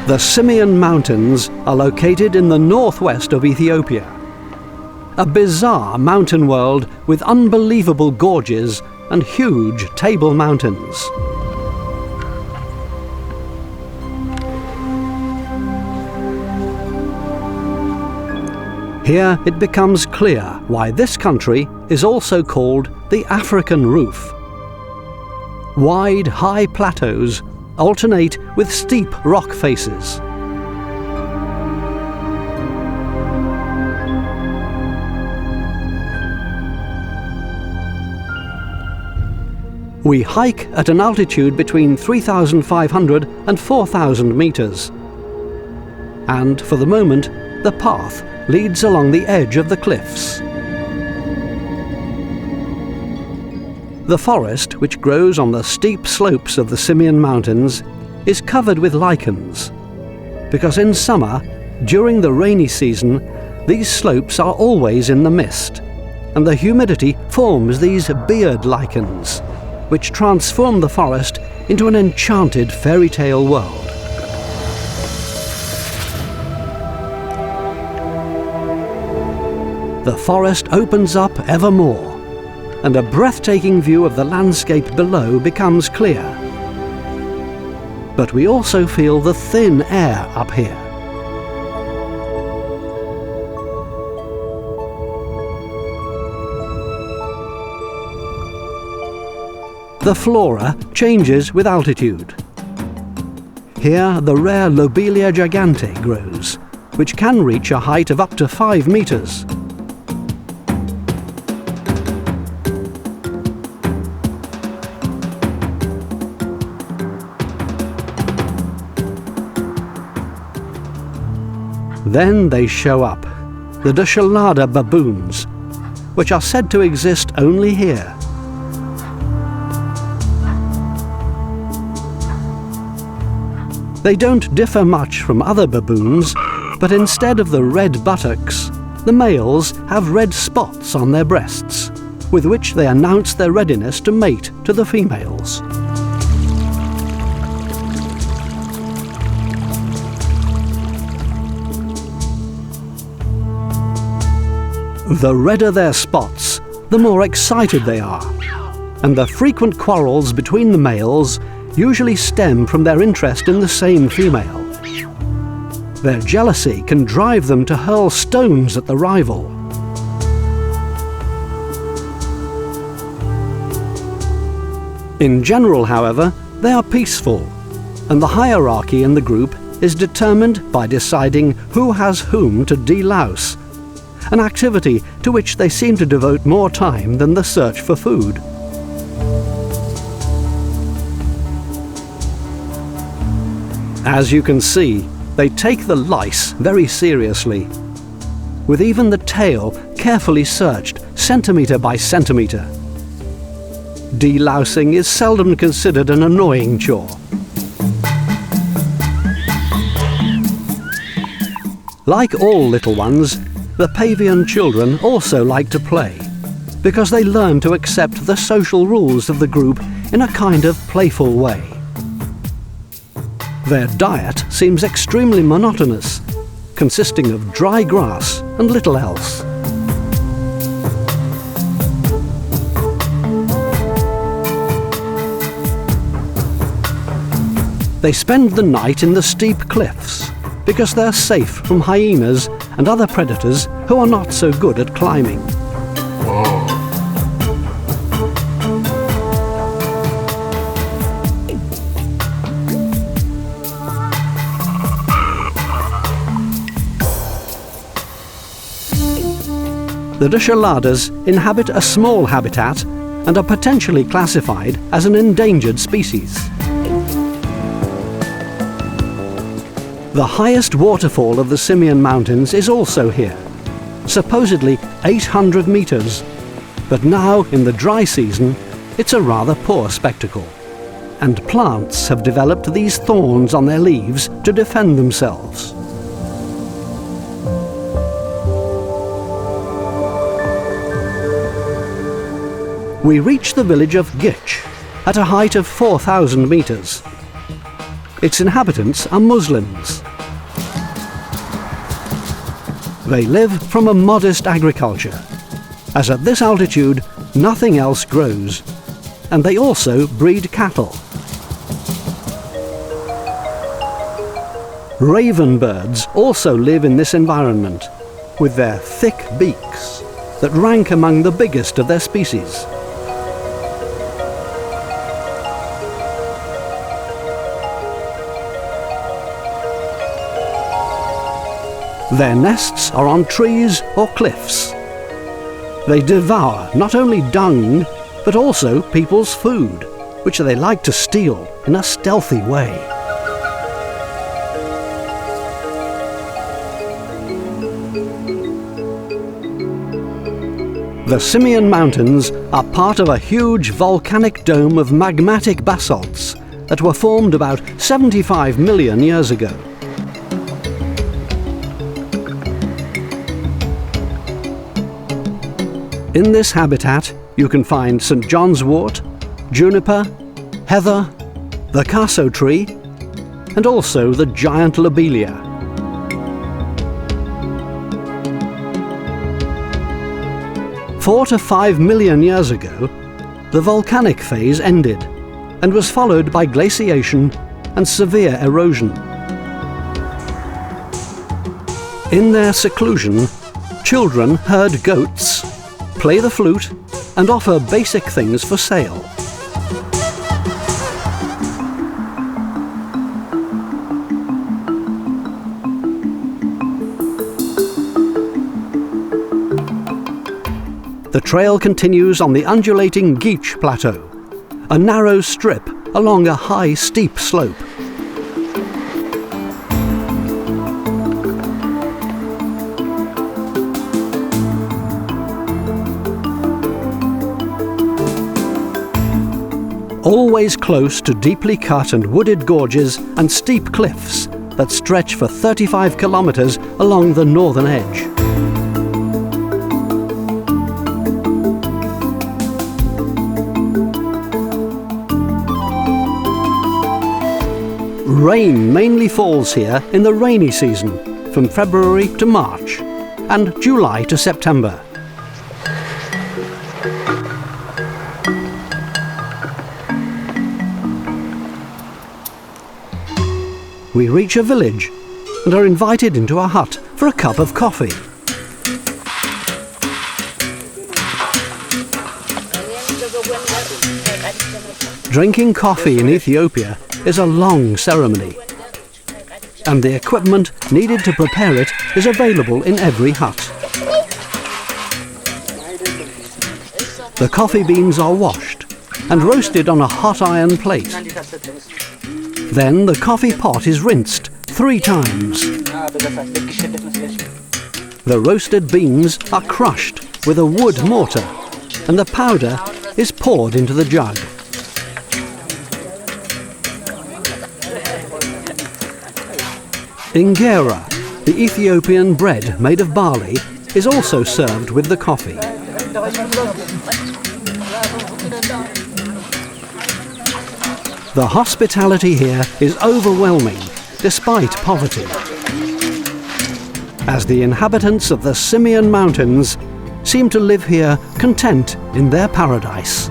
The Simien Mountains are located in the northwest of Ethiopia. A bizarre mountain world with unbelievable gorges and huge table mountains. Here it becomes clear why this country is also called the African roof. Wide, high plateaus alternate with steep rock faces. We hike at an altitude between 3,500 and 4,000 meters. And for the moment, the path leads along the edge of the cliffs. The forest, which grows on the steep slopes of the Simien Mountains, is covered with lichens, because in summer, during the rainy season, these slopes are always in the mist, and the humidity forms these beard lichens, which transform the forest into an enchanted fairy tale world. The forest opens up ever more, and a breathtaking view of the landscape below becomes clear. But we also feel the thin air up here. The flora changes with altitude. Here the rare Lobewia Gigante grows, which can reach a height of up to 5 meters. Then they show up, the Dschelada-Baboons, which are said to exist only here. They don't differ much from other baboons, but instead of the red buttocks, the males have red spots on their breasts, with which they announce their readiness to mate to the females. The redder their spots, the more excited they are, and the frequent quarrels between the males usually stem from their interest in the same female. Their jealousy can drive them to hurl stones at the rival. In general, however, they are peaceful, and the hierarchy in the group is determined by deciding who has whom to delouse, an activity to which they seem to devote more time than the search for food. As you can see, they take the lice very seriously, with even the tail carefully searched centimetre by centimetre. Delousing is seldom considered an annoying chore. Like all little ones, the Pavian children also like to play, because they learn to accept the social rules of the group in a kind of playful way. Their diet seems extremely monotonous, consisting of dry grass and little else. They spend the night in the steep cliffs, because they're safe from hyenas and other predators who are not so good at climbing. The Dscheladas inhabit a small habitat and are potentially classified as an endangered species. The highest waterfall of the Simien Mountains is also here, supposedly 800 meters, but now in the dry season it's a rather poor spectacle, and plants have developed these thorns on their leaves to defend themselves. We reach the village of Ghitch at a height of 4,000 meters. Its inhabitants are Muslims. They live from a modest agriculture, as at this altitude nothing else grows, and they also breed cattle. Raven birds also live in this environment, with their thick beaks that rank among the biggest of their species. Their nests are on trees or cliffs. They devour not only dung, but also people's food, which they like to steal in a stealthy way. The Simien Mountains are part of a huge volcanic dome of magmatic basalts that were formed about 75 million years ago. In this habitat, you can find St. John's wort, juniper, heather, the casso tree, and also the giant lobelia. Four to 5 million years ago, the volcanic phase ended and was followed by glaciation and severe erosion. In their seclusion, children herd goats, play the flute, and offer basic things for sale. The trail continues on the undulating Ghitch Plateau, a narrow strip along a high, steep slope. Always close to deeply cut and wooded gorges and steep cliffs that stretch for 35 kilometers along the northern edge. Rain mainly falls here in the rainy season, from February to March, and July to September. We reach a village and are invited into a hut for a cup of coffee. Drinking coffee in Ethiopia is a long ceremony, and the equipment needed to prepare it is available in every hut. The coffee beans are washed and roasted on a hot iron plate. Then the coffee pot is rinsed 3 times. The roasted beans are crushed with a wood mortar, and the powder is poured into the jug. Injera, the Ethiopian bread made of barley, is also served with the coffee. The hospitality here is overwhelming, despite poverty, as the inhabitants of the Simien Mountains seem to live here content in their paradise.